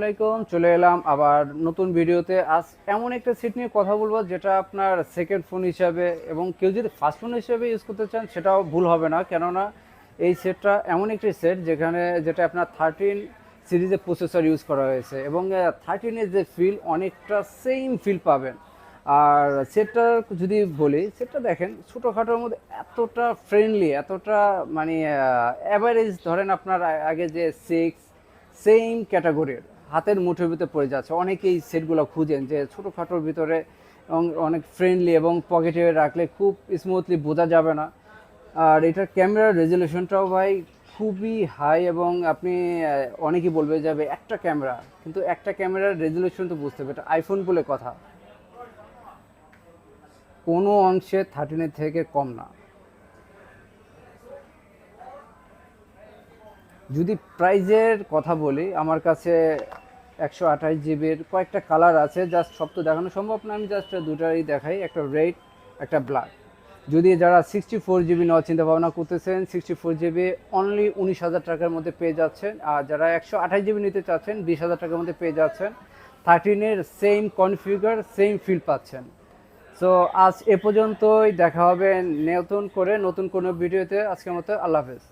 আসসালামাইকুম, চলে এলাম আবার নতুন ভিডিওতে। আজ এমন একটা সেট নিয়ে কথা বলবো যেটা আপনার সেকেন্ড ফোন হিসাবে এবং কেউ যদি ফার্স্ট ফোন হিসেবে ইউজ করতে চান সেটাও ভুল হবে না, কেননা এই সেটটা এমন একটি সেট যেটা আপনার 13 সিরিজের প্রসেসর ইউজ করা হয়েছে এবং 13-এর যে ফিল অনেকটা সেম ফিল পাবেন। আর সেটটা যদি বলি, সেটটা দেখেন ছোটোখাটোর মধ্যে এতটা ফ্রেন্ডলি, এতটা মানে অ্যাভারেজ ধরেন আপনার আগে যে সিক্স সেম ক্যাটাগরির হাতের মুঠোর ভিতরে পড়ে যাচ্ছে। অনেকেই সেটগুলো খুঁজেন যে ছোটোখাটোর ভিতরে এবং অনেক ফ্রেন্ডলি এবং পকেটে রাখলে খুব স্মুথলি বোঝা যাবে না। আর এটার ক্যামেরার রেজলিউশনটাও ভাই খুবই হাই এবং আপনি অনেকেই বলবে যাবে একটা ক্যামেরা, কিন্তু একটা ক্যামেরার রেজলিউশন তো বুঝতে হবে, এটা আইফোন বলে কথা, কোনো অংশে 13-এর থেকে কম না। যদি প্রাইজের কথা বলি, আমার কাছে 128 জিবির কয়েকটা কালার আছে, জাস্ট সব তো দেখানো সম্ভব না, আমি জাস্ট দুটাই দেখাই, একটা রেড একটা ব্ল্যাক। যদি যারা 64 জিবি নেওয়ার চিন্তা ভাবনা করতেছেন, 64 জিবি অনলি 19,000 টাকার মধ্যে পেয়ে যাচ্ছেন। আর যারা 128 জিবি নিতে চাচ্ছেন 20,000 টাকার মধ্যে পেয়ে যাচ্ছেন। 13-এর সেম কনফিগার সেম ফিল পাচ্ছেন। সো আজ এ পর্যন্তই, দেখা হবে নতুন কোনো ভিডিওতে। আজকের মতো আল্লাহ হাফেজ।